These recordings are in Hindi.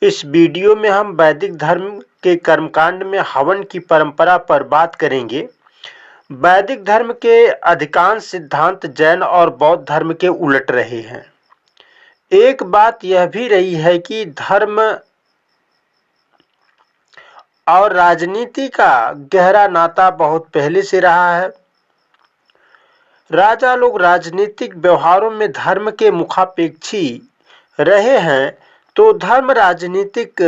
इस वीडियो में हम वैदिक धर्म के कर्मकांड में हवन की परंपरा पर बात करेंगे। वैदिक धर्म के अधिकांश सिद्धांत जैन और बौद्ध धर्म के उलट रहे हैं। एक बात यह भी रही है कि धर्म और राजनीति का गहरा नाता बहुत पहले से रहा है। राजा लोग राजनीतिक व्यवहारों में धर्म के मुखापेक्षी रहे हैं, तो धर्म राजनीतिक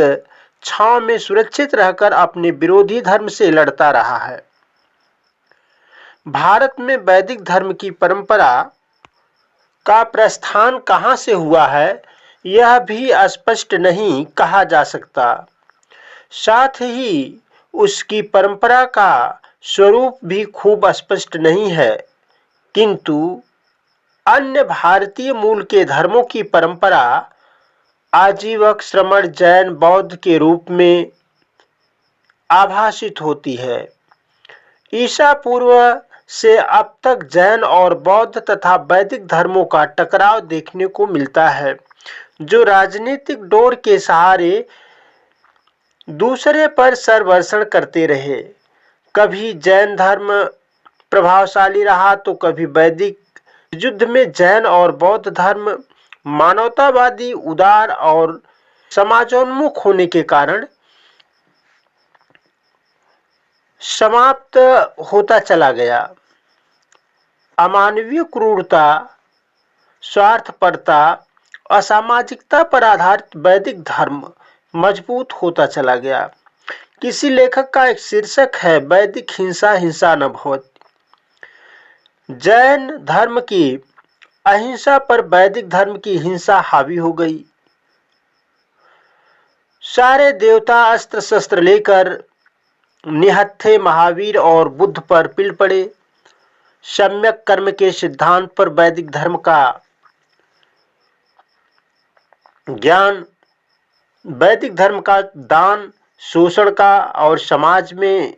छांव में सुरक्षित रहकर अपने विरोधी धर्म से लड़ता रहा है। भारत में वैदिक धर्म की परंपरा का प्रस्थान कहां से हुआ है, यह भी स्पष्ट नहीं कहा जा सकता। साथ ही उसकी परंपरा का स्वरूप भी खूब स्पष्ट नहीं है, किंतु अन्य भारतीय मूल के धर्मों की परंपरा आजीवक श्रमण जैन बौद्ध के रूप में आभासित होती है। ईसा पूर्व से अब तक जैन और बौद्ध तथा वैदिक धर्मों का टकराव देखने को मिलता है, जो राजनीतिक डोर के सहारे दूसरे पर सरवर्षण करते रहे। कभी जैन धर्म प्रभावशाली रहा तो कभी वैदिक। युद्ध में जैन और बौद्ध धर्म मानवतावादी, उदार और समाजोन्मुख होने के कारण समाप्त होता चला गया। अमानवीय क्रूरता, स्वार्थपरता, असामाजिकता पर आधारित वैदिक धर्म मजबूत होता चला गया। किसी लेखक का एक शीर्षक है, वैदिक हिंसा हिंसा न भवति। जैन धर्म की अहिंसा पर वैदिक धर्म की हिंसा हावी हो गई। सारे देवता अस्त्र शस्त्र लेकर निहत्थे महावीर और बुद्ध पर पिल पड़े। सम्यक कर्म के सिद्धांत पर वैदिक धर्म का ज्ञान, वैदिक धर्म का दान, शोषण का और समाज में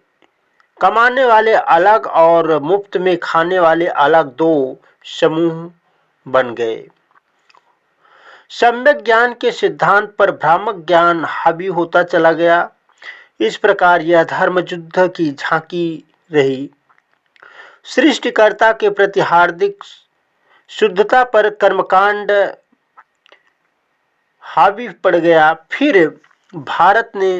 कमाने वाले अलग और मुफ्त में खाने वाले अलग दो समूह बन गए। सम्यक ज्ञान के सिद्धांत पर भ्रामक ज्ञान हावी होता चला गया। इस प्रकार यह धर्म युद्ध की झांकी रही। सृष्टिकर्ता के प्रति हार्दिक शुद्धता पर कर्मकांड हावी पड़ गया। फिर भारत ने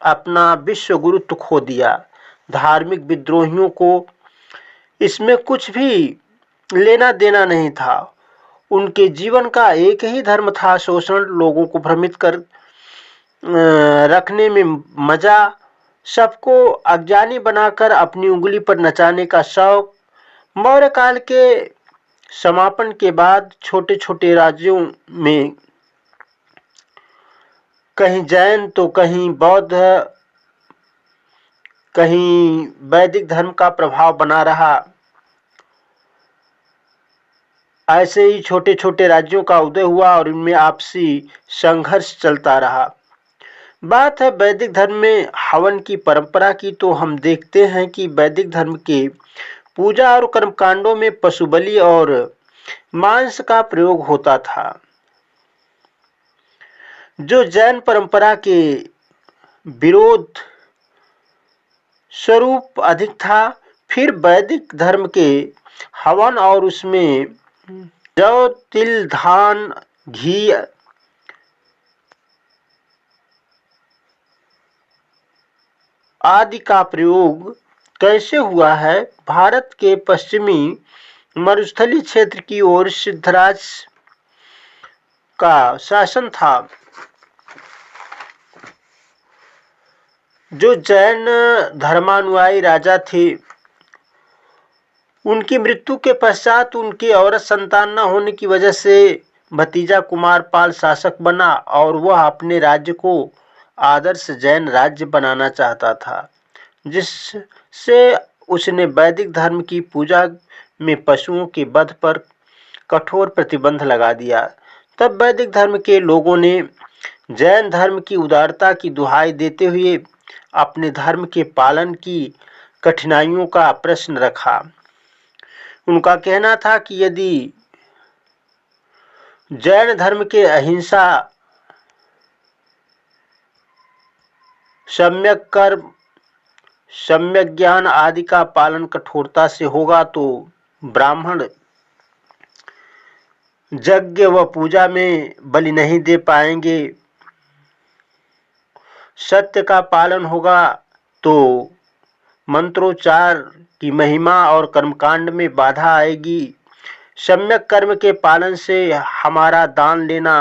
अपना विश्व गुरुत्व खो दिया। धार्मिक विद्रोहियों को इसमें कुछ भी लेना देना नहीं था। उनके जीवन का एक ही धर्म था, शोषण, लोगों को भ्रमित कर रखने में मजा, सबको अज्ञानी बनाकर अपनी उंगली पर नचाने का शौक। मौर्य काल के समापन के बाद छोटे छोटे राज्यों में कहीं जैन तो कहीं बौद्ध, कहीं वैदिक धर्म का प्रभाव बना रहा। ऐसे ही छोटे छोटे राज्यों का उदय हुआ और इनमें आपसी संघर्ष चलता रहा। बात है वैदिक धर्म में हवन की परंपरा की, तो हम देखते हैं कि वैदिक धर्म के पूजा और कर्मकांडों में पशु बलि और मांस का प्रयोग होता था, जो जैन परंपरा के विरोध स्वरूप अधिक था। फिर वैदिक धर्म के हवन और उसमें जौ, तिल, धान, घी आदि का प्रयोग कैसे हुआ है। भारत के पश्चिमी मरुस्थलीय क्षेत्र की ओर सिद्धराज का शासन था, जो जैन धर्मानुयायी राजा थे। उनकी मृत्यु के पश्चात उनके औरत संतान न होने की वजह से भतीजा कुमारपाल शासक बना और वह अपने राज्य को आदर्श जैन राज्य बनाना चाहता था, जिससे उसने वैदिक धर्म की पूजा में पशुओं के वध पर कठोर प्रतिबंध लगा दिया। तब वैदिक धर्म के लोगों ने जैन धर्म की उदारता की दुहाई देते हुए अपने धर्म के पालन की कठिनाइयों का प्रश्न रखा। उनका कहना था कि यदि जैन धर्म के अहिंसा सम्यक कर्म, सम्यक ज्ञान आदि का पालन कठोरता से होगा तो ब्राह्मण यज्ञ व पूजा में बलि नहीं दे पाएंगे। सत्य का पालन होगा तो मंत्रोच्चार की महिमा और कर्मकांड में बाधा आएगी। सम्यक कर्म के पालन से हमारा दान लेना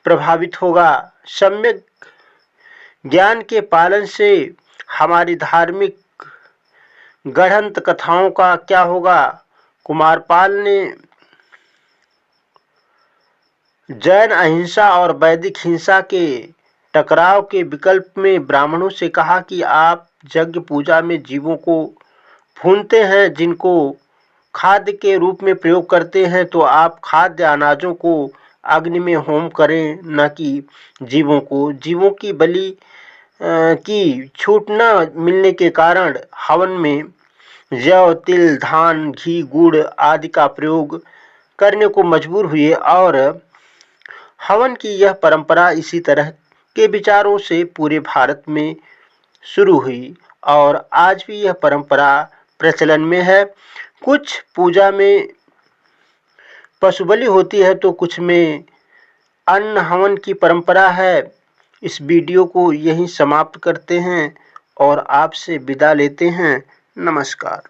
प्रभावित होगा। सम्यक ज्ञान के पालन से हमारी धार्मिक गढ़ंत कथाओं का क्या होगा। कुमारपाल ने जैन अहिंसा और वैदिक हिंसा के टकराव के विकल्प में ब्राह्मणों से कहा कि आप यज्ञ पूजा में जीवों को भूनते हैं, जिनको खाद्य के रूप में प्रयोग करते हैं, तो आप खाद्य अनाजों को अग्नि में होम करें, न कि जीवों को। जीवों की बलि की छूट न मिलने के कारण हवन में जौ, तिल, धान, घी, गुड़ आदि का प्रयोग करने को मजबूर हुए और हवन की यह परंपरा इसी तरह के विचारों से पूरे भारत में शुरू हुई और आज भी यह परंपरा प्रचलन में है। कुछ पूजा में पशु बलि होती है तो कुछ में अन्न हवन की परंपरा है। इस वीडियो को यहीं समाप्त करते हैं और आपसे विदा लेते हैं। नमस्कार।